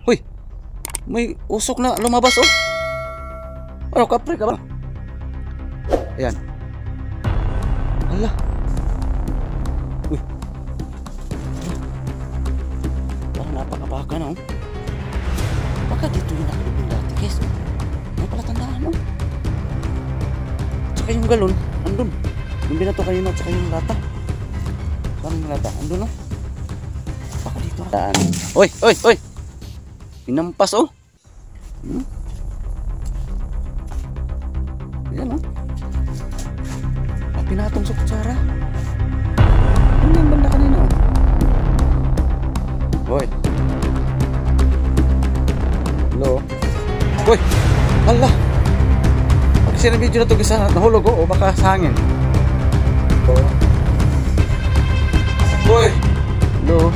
Hoy, may usok na lumabas oh. Ano kapre ka ba? Ayan. Ala. Uy. Parang napakabaka na oh. Baka dito yung nakalibing dati guys. May palatandaan oh. Tsaka yung galon, andun. Yung binato kanina, tsaka yung lata. Saan yung lata? Andun oh. Baka dito na. Oy, oy, oy. Pinampas oh. Ayan oh. Pinatong sa kutsara. Ano yung banda kanina oh. Hoy. Hello. Hoy. Hala. Pag kasi na video na ito kasi nahulog oh. O baka sa hangin. Hoy. Hello.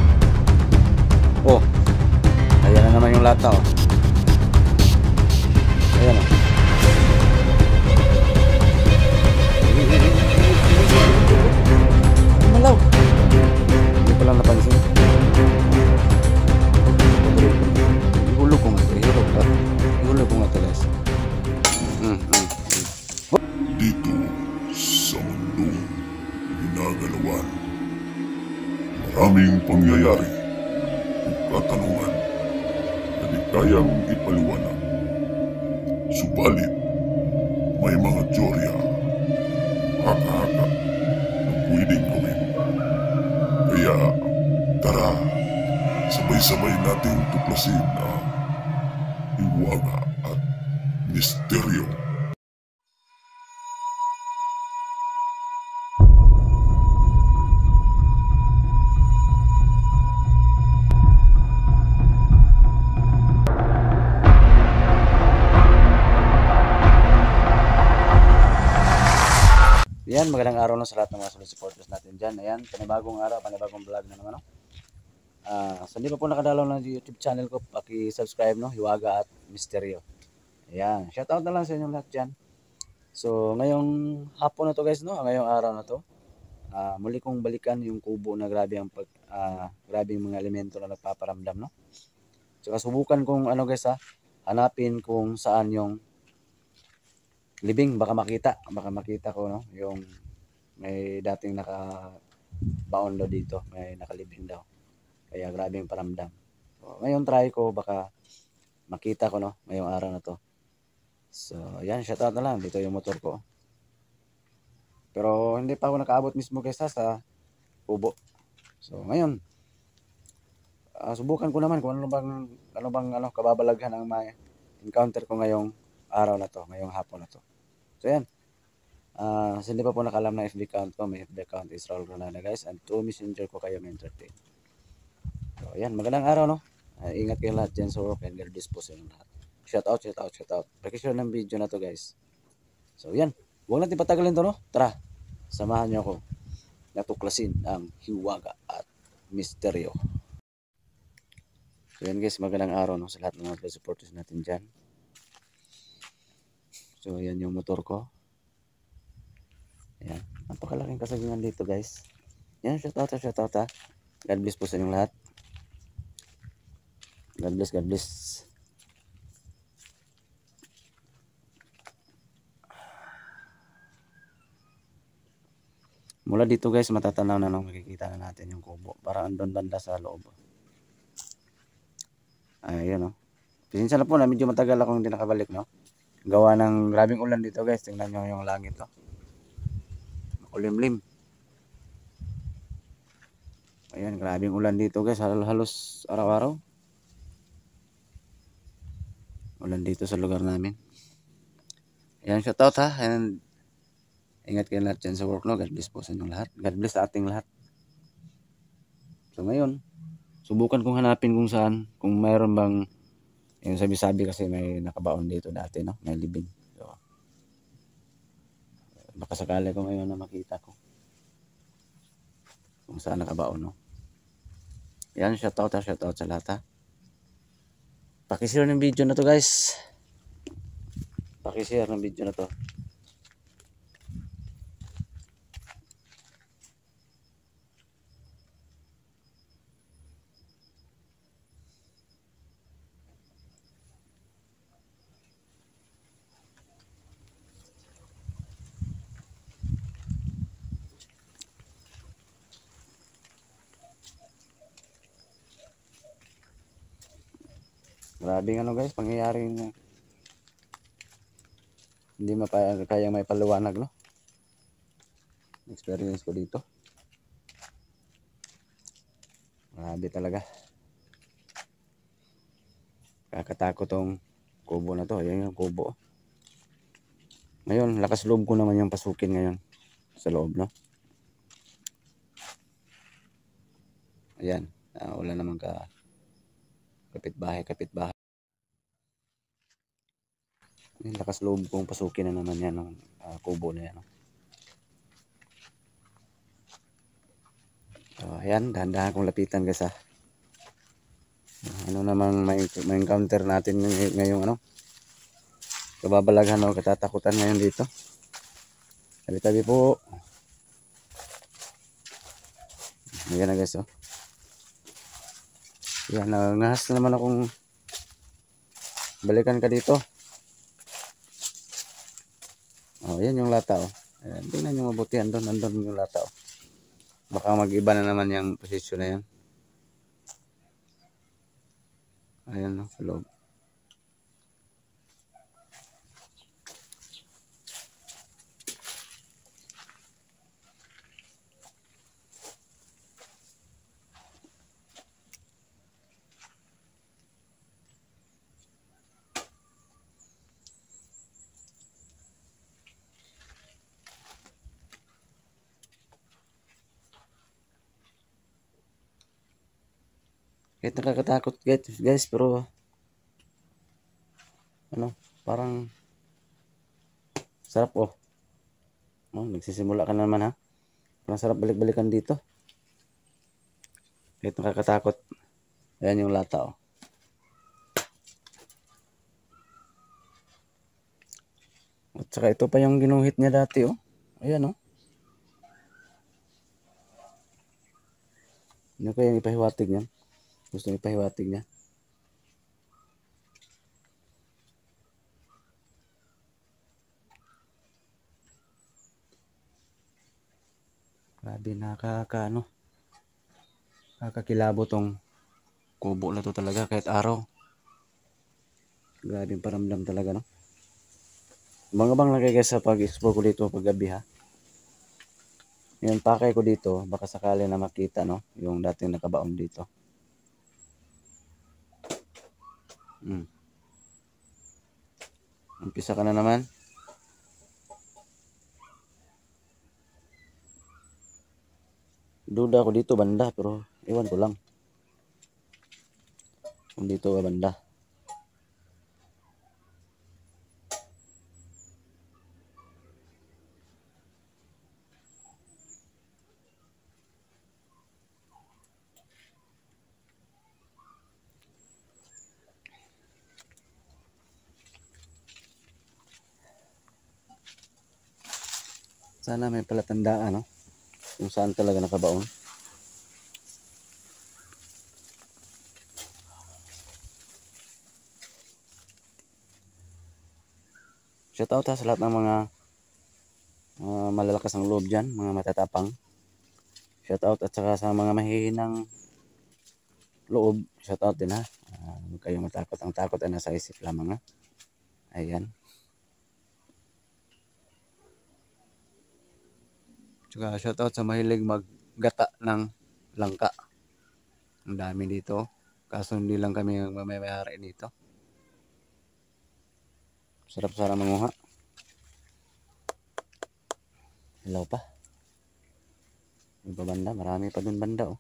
Oh. Ayan na naman yung lata oh. Ayan oh. Malaw. Hindi ko lang napansin. Ihulog ko nga ito. Ihulog ko nga ito guys. Dito sa mundong ginagalawan, maraming pangyayari o katanungan na di kayang ipaliwanag. Subalit, may mga teorya, haka-haka na pwedeng gawin. Kaya, tara, sabay-sabay nating tuklasin ang hiwaga at misteryo. Yan, magandang araw na sa lahat ng mga solid supporters natin dyan. Ayan, panibagong araw, panibagong vlog na naman. No? So hindi pa po nakadalaw ng YouTube channel ko, paki-subscribe, no? Hiwaga at Misteryo. Ayan, shoutout na lang sa inyong lahat dyan. So ngayong hapon na to guys, no? Ngayong araw na to, muli kong balikan yung kubo na grabe ang grabe yung mga elemento na nagpaparamdam, no? Tsaka subukan kong ano guys hanapin kung saan yung libing, baka makita ko no yung may dating nakabaon daw dito, may nakalibing daw, kaya grabe yung paramdam. So, ngayon try ko, baka makita ko no ngayong araw na to. So yan, shoutout na lang. Dito yung motor ko, pero hindi pa ako nakaabot mismo guys sa kubo. So ngayon subukan ko naman kung ano bang kababalaghan ang may encounter ko ngayong araw na to, ngayong hapon na to. So yan, so hindi pa po nakalam na FB account ko. May FB account is Raul Granada guys, and through messenger ko kayo ma-entertain. So yan, magandang araw no. Ingat kayo lahat dyan sa work, and God bless po sa inyo lahat. Shout out. Pakishare ng video na to guys. So yan, huwag natin patagalin to no. Tara, samahan nyo ako natuklasin ang hiwaga at misteryo. So yan guys, magandang araw no sa lahat ng mga supporters natin dyan. So yan yung motor ko. Ayan, napakalaking kasagingan dito guys. Yan, shout out ha. God bless po sa inyong lahat. God bless. Mula dito guys, matatanaw na nung makikita na natin yung kubo. Parang andun banda sa loob. Ayun no. Pasensya na po na medyo matagal akong hindi nakabalik no. Gawa ng grabing ulan dito guys. Tingnan nyo yung langit no. Makulimlim. Ayan, grabing ulan dito guys. Halos araw-araw ulan dito sa lugar namin. Ayan, shoutout ha. And ingat kayo lahat dyan sa work no. God bless po sa inyong lahat. God bless sa ating lahat. So ngayon, subukan kong hanapin kung saan, kung mayroon bang yung sabi-sabi kasi may nakabaon dito dati no, may libing. So baka sakali ko ngayon na makita ko kung saan nakabaon no. Yan, shoutout sa lahat ha. Pakishare ng video na to guys. Pakishare ng video na to. Grabe ano guys, pangyayaring hindi kaya may paliwanag, no? Experience ko dito. Grabe talaga. Kakatakot tong kubo na to. Ayan yung kubo. Ngayon, lakas loob ko naman yung pasukin ngayon sa loob, no? Ayan. Wala naman kapitbahay. Ayan, lakas loob kong pasukin na naman yan ng kubo na yan, no? So, ayan, dahan-dahan kong lapitan guys, ha. Ano namang may encounter natin ngayong ano, kababalaghan o katatakutan ngayon dito. Tabi-tabi po. Ayan na guys, oh. Yan, nangahas na naman akong balikan ka dito. Oh, yan yung lata, oh. Ayan, tingnan nyo mabuti, andun yung lata, oh. Baka mag-iba na naman yung posisyon na yan. Ayan, no, sa loob. Kahit nakakatakot guys, pero ano, parang sarap, oh. Oh, nagsisimula ka naman, ha. Parang sarap balik-balikan dito. Kahit nakakatakot. Ayan yung lata, oh. At saka ito pa yung ginuhit niya dati, oh. Ayan, oh. Ano kaya yung ipahiwatig niya? Gusto yung ipahiwatig niya. Grabe, nakakakilabo tong kubo na to talaga kahit araw. Grabe yung paramdam talaga, no? Bang lagay guys sa pag-explore ko dito pag gabi, ha. Yung pakay ko dito, baka sakali na makita, no, yung dating nakabaon dito. Umpisa ka na naman. Duda ako dito banda, pero iwan ko lang kung dito ka banda. Sana may palatandaan, no, kung saan talaga nakabaon. Shout out, ha, sa lahat ng mga malalakas ang loob dyan, mga matatapang. Shout out, at saka sa mga mahihinang loob, shout out din, ha. Huwag kayong matakot. Ang takot ay nasa isip lamang, ha. Ayan. Tsaka shout out sa mahilig maggata ng langka. Ang dami dito. Kaso hindi lang kami ang mamayari dito. Sarap sana manguha. Hello pa. Iba banda, marami pa dun banda, oh.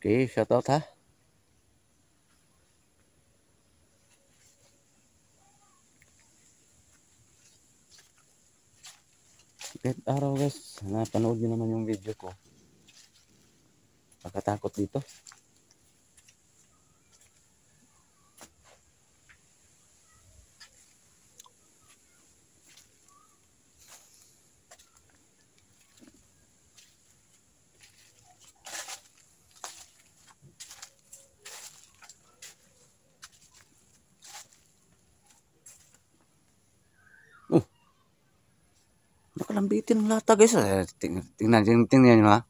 Okay, shout out, ha. Kahit araw guys, napanood nyo naman yung video ko. Pagkatakot dito. Nakalambitin ng lata guys. Tingnan nyo ha.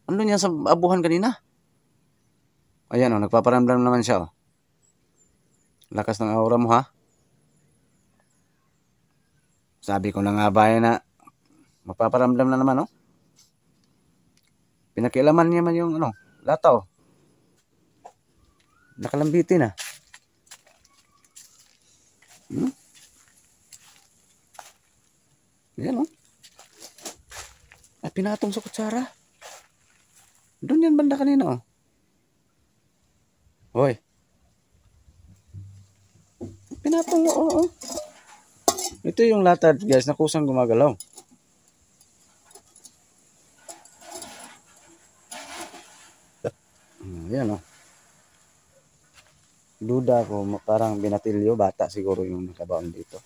Ano niya sa abuhan kanina? Ayan nagpaparamdam naman siya Lakas ng aura mo ha. Sabi ko na nga ba na magpaparamdam na naman Pinakialaman niya man yung lata Nakalambitin na. Ayan Ay pinatong sa kutsara. Doon yan banda kanina Hoy. Pinatong Ito yung lata guys na kusang gumagalaw. Ayan Duda ko parang binatilyo, bata siguro yung nakabaon dito.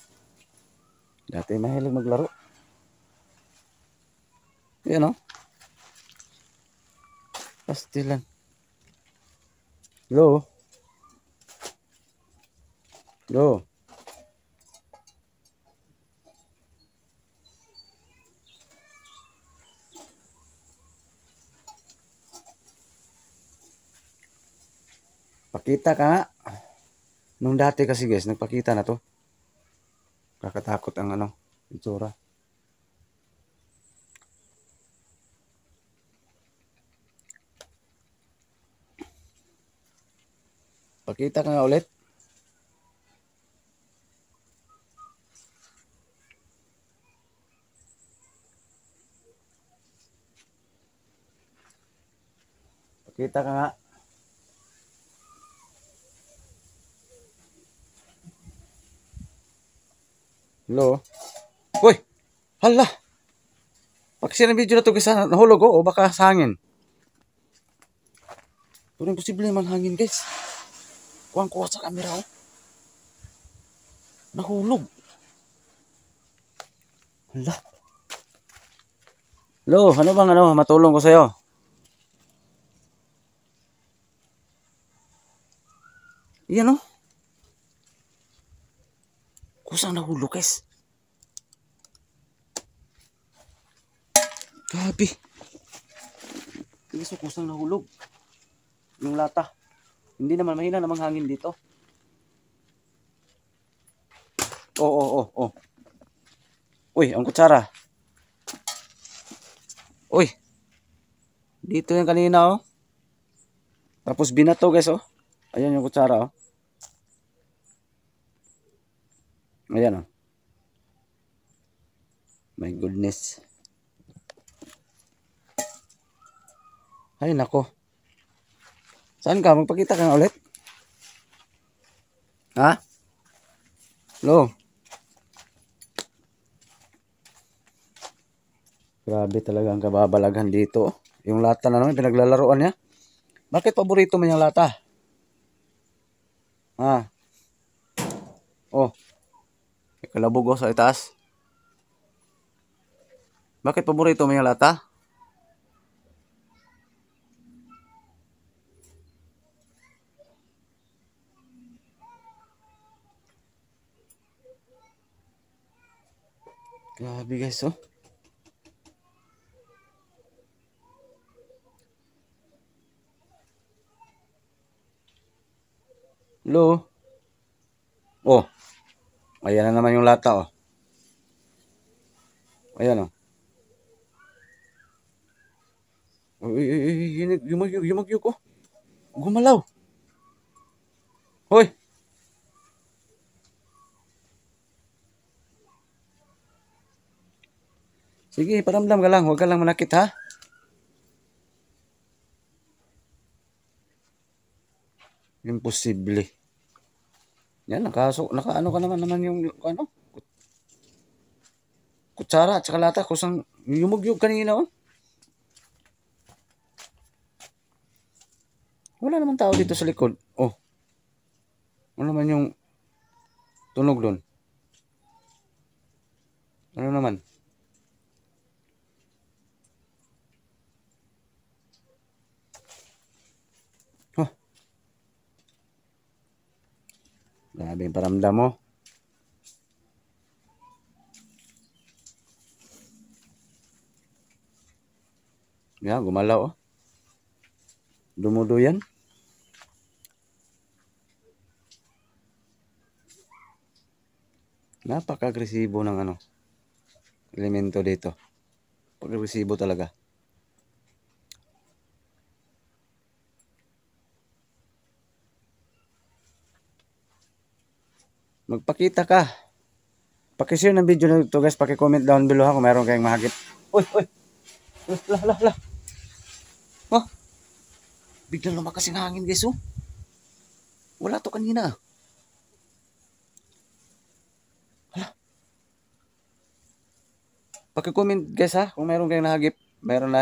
Dati mahilig maglaro. Ayan Pastilan. Hello? Hello? Pakita ka nga. Nung dati kasi guys, nagpakita na to. Kakatakot ang itsura. Pakita ka nga ulit. Pakita ka nga. Hello? Uy! Hala! Pakisya ng video na to guys, nahulog o baka sa hangin. Pero imposible naman hangin guys. Kuha sa camera Nahulog. Hala. Hello, ano bang matulong ko sa'yo? Yan Kusang nahulog guys. Grabe. Guys, kusang nahulog. Yung lata. Hindi naman mahina namang hangin dito. Uy, ang kutsara. Uy. Dito yung kanina Tapos binato guys Ayan yung kutsara Ayan My goodness. Ay nako. Saan ka? Magpakita ka nga ulit. Ha? Hello? Grabe talaga ang kababalaghan dito. Yung lata na naman, pinaglalaroan niya. Bakit paborito mo yung lata? Ha? May kalabog sa itaas. Bakit paborito mo yung lata? Grabe guys Hello? Ayan na naman yung lata Ayan Yumagyo ko. Gumalaw. Hoy. Sige, paramdam ka lang. Huwag ka lang manakit ha. Imposible. Yan, nakaano ka naman yung kutsara at saka lata. Kusang yumugyog kanina Wala naman tao dito sa likod. Ano naman yung tunog doon? Ano naman? Grabe yung paramdam mo. Yan, gumalaw oh. Dumuduyan. Napaka-agresibo ng ano, elemento dito. Pag-agresibo talaga. Magpakita ka. Paki-share ng video na ito guys, paki-comment down below ha kung meron kayong mahagip. Uy, uy. La. Oh, biglang lumakas yung hangin guys oh. Wala to kanina. Hala. Paki-comment guys ha kung meron kayong nahagip. Meron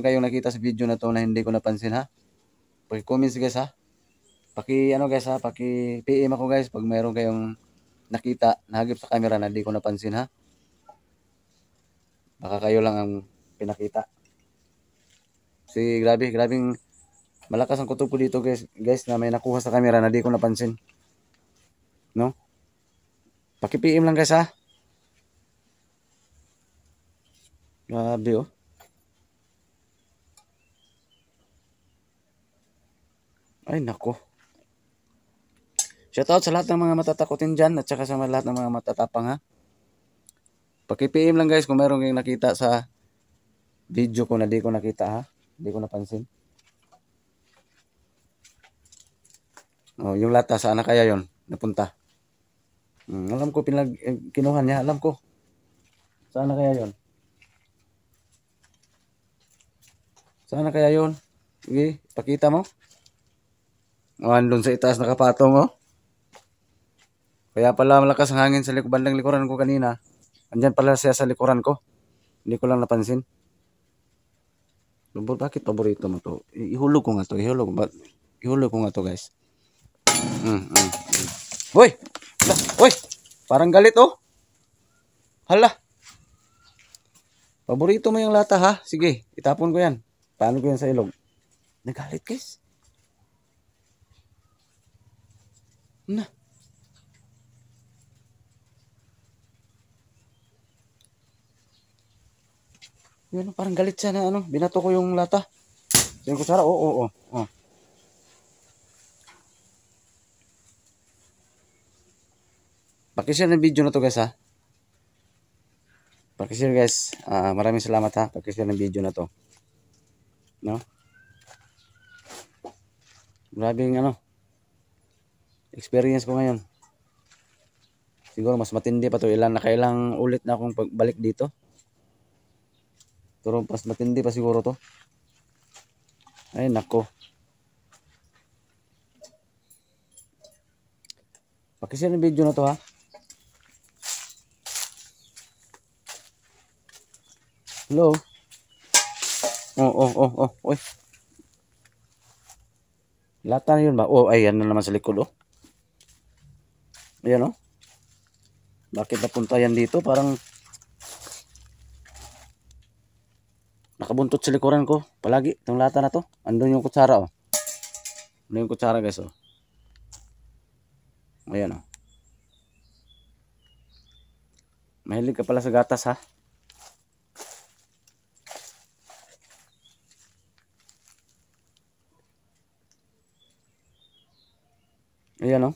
kayong nakita sa video na to na hindi ko napansin ha. Paki-comment guys ha. Guys ha, paki-PM ako guys pag meron kayong nakita, nahagip sa camera na hindi ko napansin ha. Baka kayo lang ang pinakita. Kasi grabing malakas ang kutob ko dito guys na may nakuha sa camera na hindi ko napansin. No? Paki-PM lang guys ha. Grabe oh. Ay nako. Shoutout sa lahat ng mga matatakotin dyan at saka sa lahat ng mga matatapang ha. Paki-PM lang guys kung meron kayong nakita sa video ko na di ko nakita ha. Di ko napansin. Oh, yung lata saan na kaya yon napunta? Alam ko kinuha niya, alam ko. Saan na kaya yon? Saan na kaya yon? Sige, pakita mo. Oh, andun sa itaas nakapatong oh. Kaya pala malakas ang hangin sa bandang likuran ko kanina. Andyan pala siya sa likuran ko. Hindi ko lang napansin. Bakit paborito mo to? Ihulog ko nga to. Ihulog ko nga to guys. Hoy! Hoy! Parang galit oh. Hala. Paborito mo yung lata ha? Sige, itapon ko yan. Paano ko yan sa ilog? Nagalit guys. Na. Yun, parang galit siya na ano. Binato ko yung lata. So yung kutsara, oo. Pakishare ng video na to guys ha. Pakishare guys. Maraming salamat ha. Pakishare ng video na to. No? Grabing ano. Experience ko ngayon. Siguro mas matindi pa to. Nakailang ulit na akong pagbalik dito. Pero mas matindi pa siguro to. Ay nako. Pakishare ng video na to ha. Hello. Oy. Lata na yun ba? Oh, ayan na naman sa likod oh. Ayan oh. Bakit napunta yan dito? Parang nakabuntot sa likuran ko. Palagi, itong lata na to. Andun yung kutsara oh. Andun yung kutsara guys oh. Ayan oh. Mahilig ka pala sa gatas ha. Ayan oh.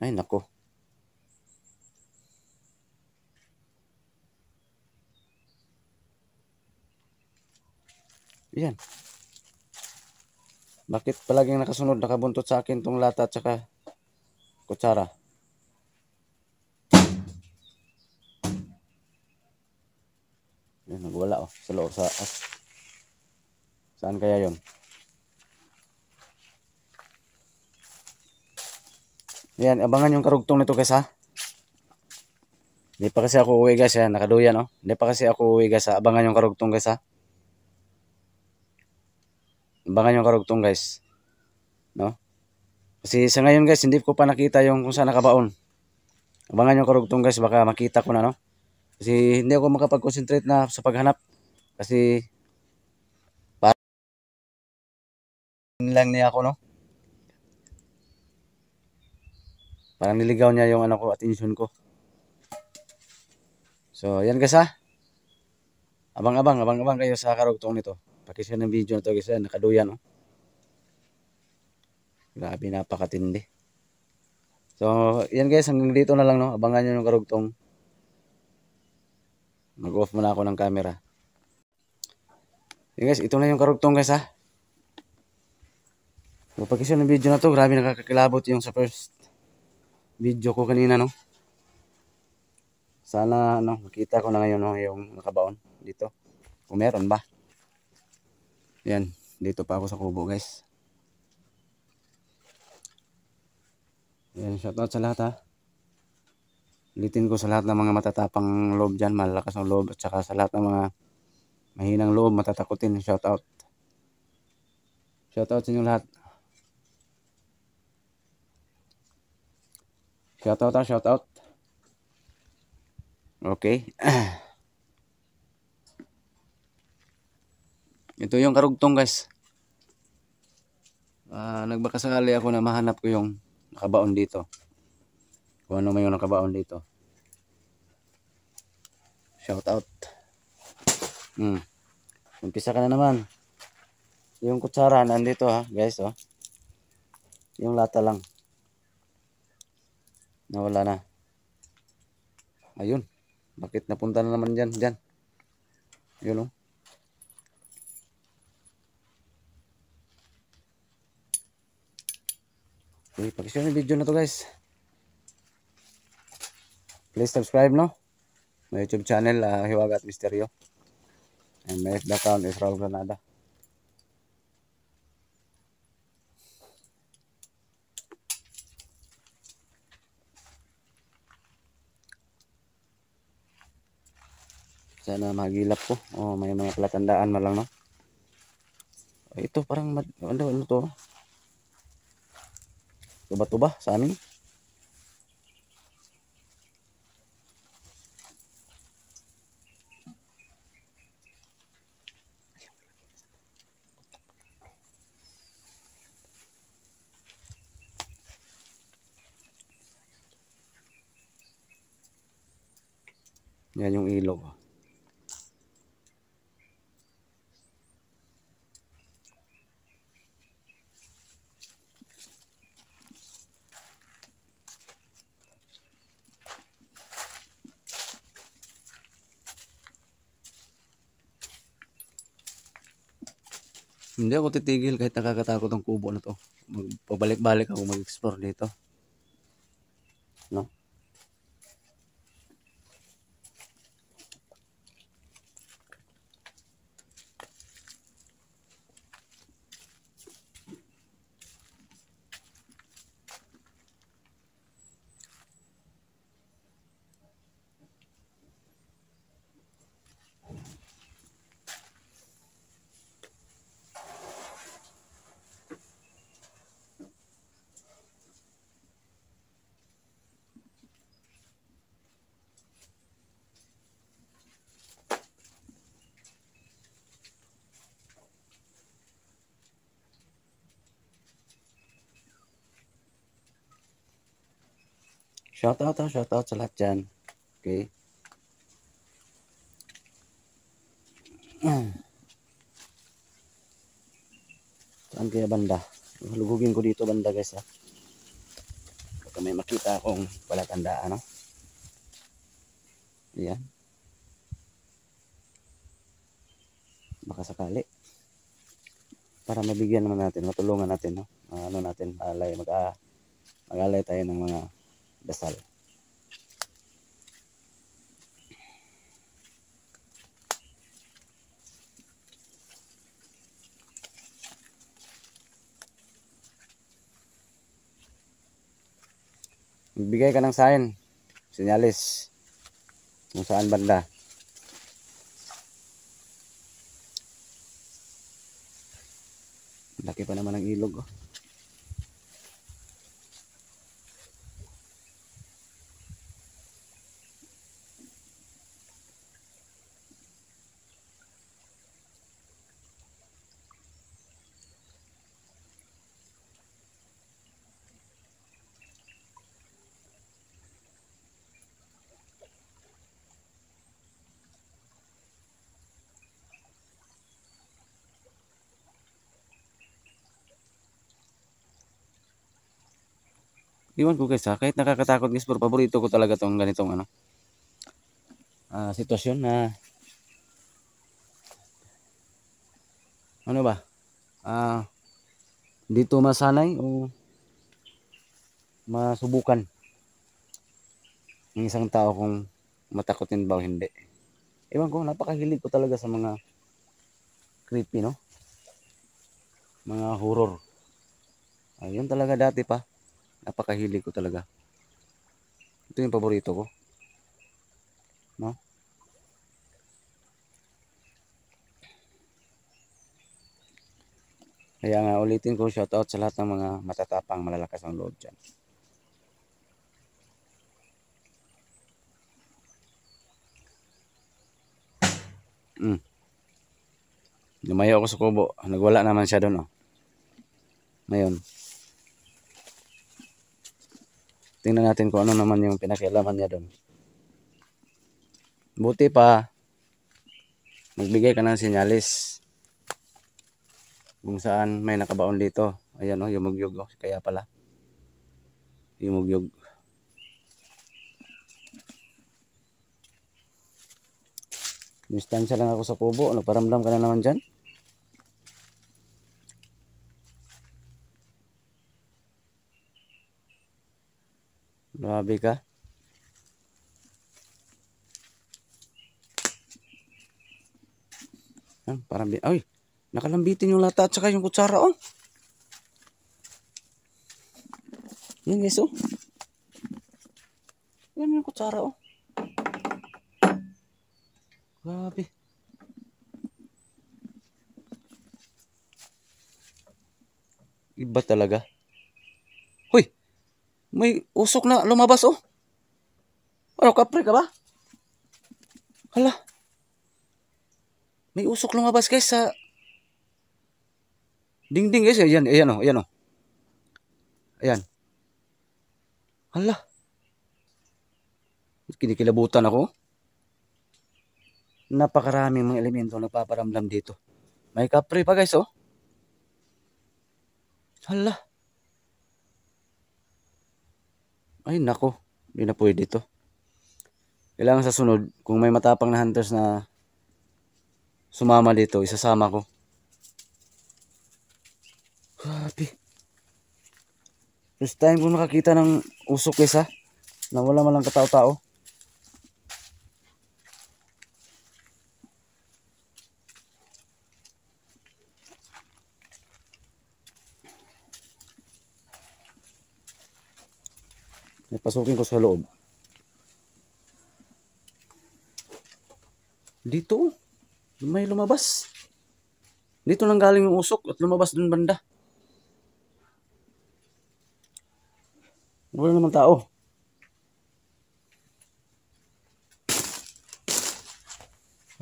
Ay nako. Ayan. Bakit palaging nakasunod, nakabuntot sa akin tong lata at saka kutsara? Ayan, nagwala oh. Sa loob sa saan kaya yon? Ayan, abangan yung karugtong nito guys ha. Hindi pa kasi ako uwi guys. Ayan, nakaduyan oh. Hindi pa kasi ako uwi guys ha. Abangan yung karugtong guys ha. Abangan yung karugtong guys. No? Kasi sa ngayon guys, hindi ko pa nakita yung kung saan nakabaon. Abangan yung karugtong guys, baka makita ko na no. Kasi hindi ako makapag-concentrate na sa paghanap. Kasi parang lang niya ako no. Parang niligaw niya yung ano ko, attention ko. So, yan guys ha. Abang-abang kayo sa karugtong nito. Pakishare ng video na to guys, nakaduyan oh. Grabe, napakatindi. So, yan guys, hanggang dito na lang no. Abangan nyo yung karugtong. Mag-off muna ako ng camera. Yan guys, ito na yung karugtong guys ha. So, pakishare ng video na to. Grabe, nakakakilabot yung sa first video ko kanina no. Sana ano, makita ko na ngayon no, yung nakabaon dito. Kung meron ba. Yan, dito pa ako sa kubo guys. Yan, shoutout sa lahat ha. Ulitin ko sa lahat ng mga matatapang loob dyan, malakas ng loob, at saka sa lahat ng mga mahinang loob, matatakutin, shoutout. Shoutout sa inyo lahat. Shoutout ha, shoutout. Okay. Ito yung karugtong guys. Nagbakasakali ako na mahanap ko yung nakabaon dito. Kung ano may yung nakabaon dito. Shoutout. Umpisa ka na naman. Yung kutsara nandito ha guys oh. Yung lata lang. Nawala na. Ayun. Bakit napunta na naman dyan? Dyan. Yun oh. Okay, pakishare yung video na to guys. Please subscribe no. My YouTube channel, Hiwaga at Misteryo. And my FB account is Raul Granada. Sana magilap ko. Oh, may mga palatandaan man lang no. Ito parang ano to? Tuba-tuba sa amin. Yan yung ilog. Hindi ako titigil kahit nakakatakot ang kubo na to. Pabalik-balik ako mag-explore dito. No? Shoutout sa lahat dyan. Okay. Saan kaya banda? Lugugin ko dito banda guys ha. Baka may makita akong palatandaan no. Ayan. Baka sakali. Para mabigyan naman natin, matulungan natin no. Ano natin, mag-alay tayo ng mga dasal. Magbigay ka ng sign, sinyalis kung saan banda. Laki pa naman ng ilog oh. Iwan ko guys ha, kahit nakakatakot guys, pero paborito ko talaga tong ganitong ano, sitwasyon na, ano ba, dito masanay o masubukan ng isang tao kung matakotin ba o hindi. Ewan ko, napakahilig ko talaga sa mga creepy, no? Mga horror. Ayun talaga dati pa. Napakahilig ko talaga. Ito yung paborito ko. No? Kaya nga ulitin ko, shoutout sa lahat ng mga matatapang, malalakas ang loob dyan. Lumayo ako sa kubo. Nagwala naman siya doon. Oh. Ngayon, tingnan natin kung ano naman yung pinakialaman niya doon. Buti pa, nagbigay ka ng sinyalis. Kung saan may nakabaon dito. Ayan o, yumugyug o. Kaya pala. Yumugyug. Distansya lang ako sa kubo. Nagparamdam ka na naman dyan. Grabe ka. Parang, ay, nakalambitin yung lata at saka yung kutsara, oh. Yan guys, oh. Yan yung kutsara, oh. Grabe. Iba talaga. Hoy, may usok na lumabas, oh. Ano, kapre ka ba? Hala. May usok lumabas guys sa dingding guys. Ayan, ayan oh, ayan oh. Ayan. Hala. Kinikilabutan ako. Napakaraming mga elemento nagpaparamdam dito. May kapre pa guys oh. Hala. Ay nako, hindi na pwede to. Kailangan sa sunod, kung may matapang na hunters na sumama dito, isasama ko. Grabe. First time ko nakakita ng usok guys ha. Na wala man lang katao-tao. Napasukin ko sa loob. Dito, may lumabas. Dito lang galing yung usok at lumabas dun banda. Wala naman tao.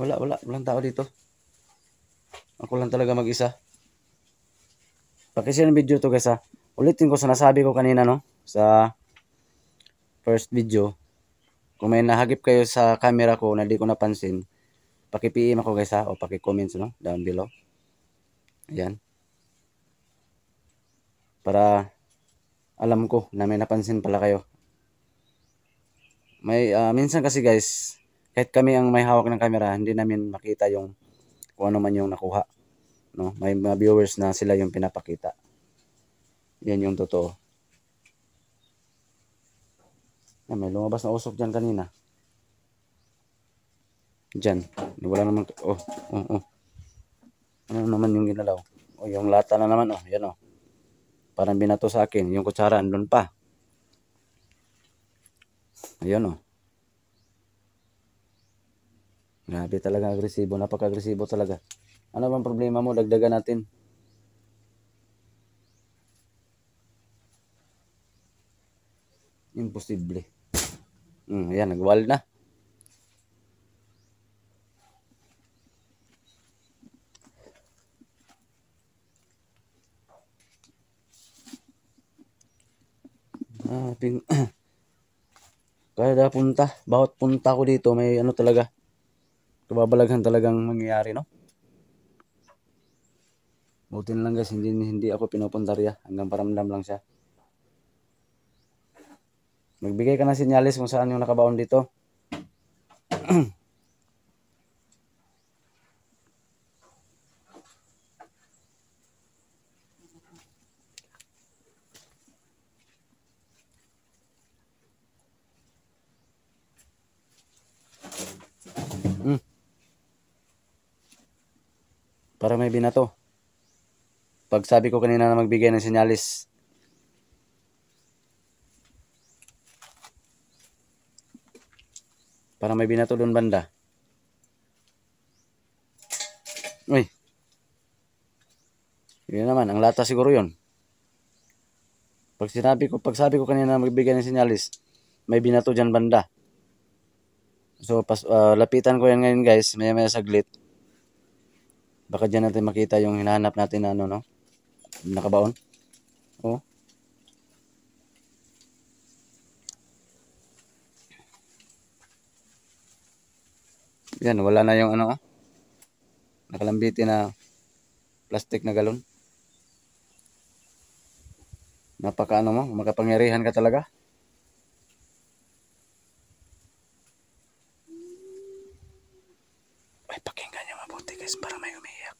Walang tao dito. Ako lang talaga mag-isa. Pakishare ng video to guys ha. Ulitin ko sa nasabi ko kanina no, sa first video. Kung may nahagip kayo sa camera ko na di ko napansin, paki-PM ako guys ha, o paki-comments no, down below. Ayan. Para alam ko na may napansin pala kayo. May minsan kasi guys, kahit kami ang may hawak ng camera, hindi namin makita yung kung ano man yung nakuha. No? May mga viewers na sila yung pinapakita. Yan yung totoo. May lumabas na usok dyan kanina. Dyan. Wala naman. Oh. Ano naman yung ginalaw? Oh, yung lata na naman. Oh, yan oh. Parang binato sa akin. Yung kutsara andun pa. Ayan oh. Grabe talaga agresibo. Napaka-agresibo talaga. Ano bang problema mo? Dagdagan natin. Imposible. Ayan, nag-wall na. Kada punta, bawat punta ko dito, may ano talaga. Kababalaghan talagang mangyayari, no? Buti na lang guys, hindi ako pinupuntarya. Hanggang paramdam lang siya. Magbigay ka ng sinyalis kung saan yung nakabaon dito. Para may binato. Pag sabi ko kanina na magbigay ng sinyalis. Para may binato doon banda. Uy. Yun naman, ang lata siguro yun. Pag sabi ko kanina na magbigay ng sinyalis, may binato dyan banda. So, lapitan ko yan ngayon guys, maya saglit. Baka dyan natin makita yung hinahanap natin na ano, no? Nakabaon. Oh. Yan, wala na yung ano, oh. Nakalambiti na plastic na galon. Napaka ano mo, makapangyarihan ka talaga. Ay, pakinggan niyo mabuti guys, para may umiiyak.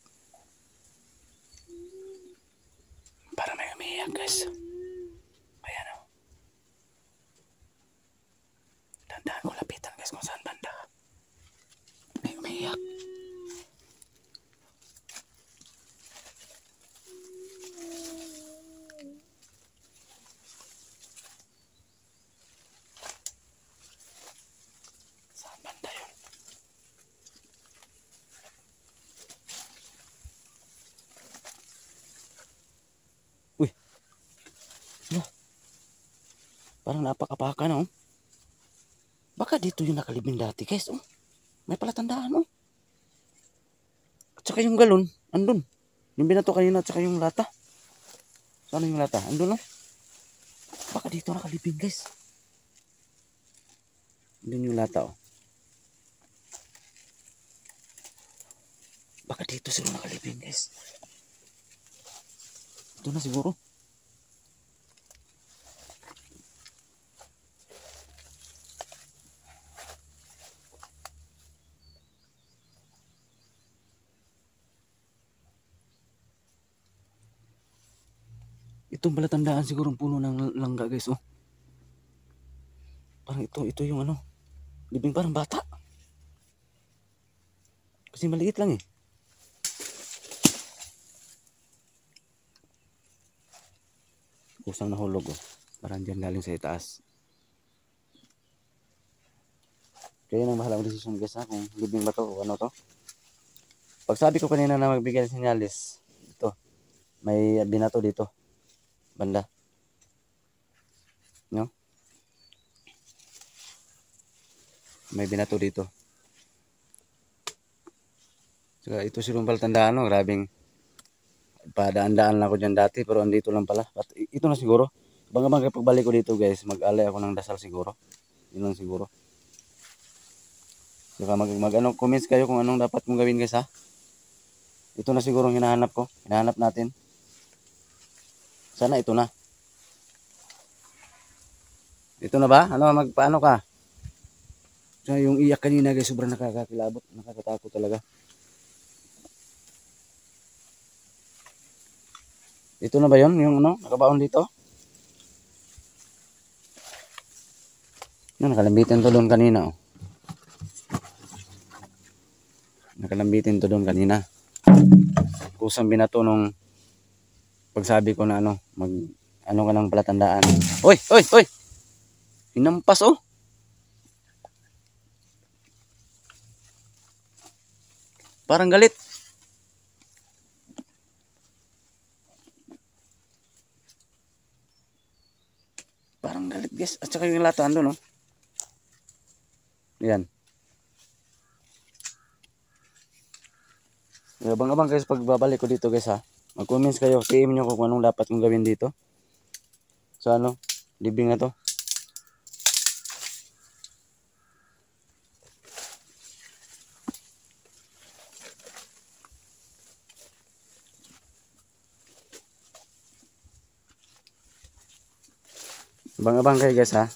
Para may umiiyak guys. Ayan o. Tandaan ko lapitan guys kung saan banda. May umiiyak. Saan banda yun? Uy. No. Parang napakapaka na oh. Baka dito yung nakalibing dati guys oh. May palatandaan oh. At saka yung galon, andun. Yung binato kanina at saka yung lata. Saan yung lata? Andun oh. Baka dito nakalibing guys. Andun yung lata oh. Baka dito sila nakalibing guys. Ito na siguro. Itong palatandaan siguro ang puno ng langga guys oh. Parang ito yung ano. Libing parang bata. Kasi maliit lang eh. Kusang nahulog oh. Parang dyan galing sa itaas. Kaya nang bahala ang desisyon guys ha. Kung libing ba to o ano to. Pag sabi ko kanina na magbigay ng sinyalis. Ito. May binato dito. Banda. No? May binato dito. Saka ito si Rumpal tandaan no. Grabing padaan-daan lang ako dyan dati. Pero andito lang pala. At ito na siguro. Bang pagbalik ko dito guys. Mag-alay ako ng dasal siguro. Yun lang siguro. Saka ano, comments kayo kung anong dapat kong gawin guys ha. Ito na siguro ang hinahanap ko. Hinahanap natin. Sana ito na. Ito na ba? Ano, magpaano ka? So, yung iyak kanina guys, sobrang nakakakilabot. Nakakatakot talaga. Ito na ba yun? Yung ano, nakabaon dito? Ano, nakalambitin to doon kanina oh. Nakalambitin to doon kanina. Kusang binato nung pagsabi ko na ano, ano ka ng palatandaan. Oy! Hinampas oh. Parang galit. Parang galit guys. At saka yung lata andun oh. Yan. Abang-abang guys pag babalik ko dito guys ha. Mag-comments kayo. PM nyo kung anong dapat kong gawin dito. Sa ano, libing na to. Abang-abang kayo guys ha.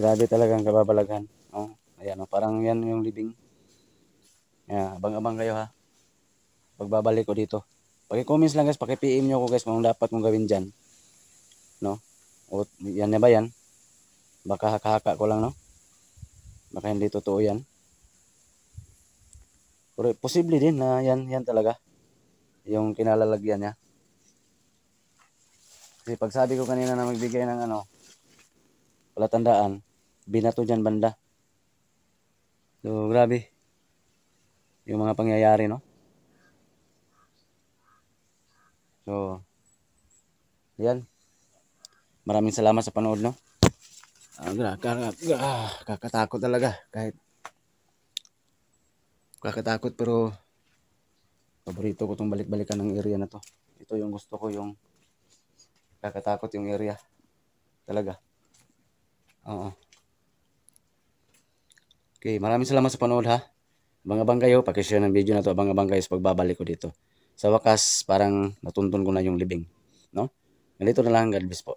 Grabe talagang kababalaghan. Oh, ayan, oh, parang yan yung libing. Yeah, abang-abang kayo ha. Pagbabalik ko dito. Paki-comments lang guys, paki-PM nyo ko guys kung dapat kong gawin dyan. No? O, yan na ba yan? Baka haka-haka ko lang, no? Baka hindi totoo yan. Pero posible din na yan talaga. Yung kinalalagyan niya. Kasi pag sabi ko kanina na magbigay ng ano, palatandaan, binato dyan banda. So, grabe. Yung mga pangyayari, no? So, yan. Maraming salamat sa panood, no? Kakatakot talaga. Kahit kakatakot pero paborito ko itong balik-balikan ng area na to. Ito yung gusto ko, yung kakatakot yung area. Talaga. Oo. Okay, maraming salamat sa panood ha. Abang-abang kayo, pakishare ng video na to. Abang-abang kayo sa pagbabalik ko dito. Sa wakas, parang natuntun ko na yung libing. No? Ganito na lang, God bless po.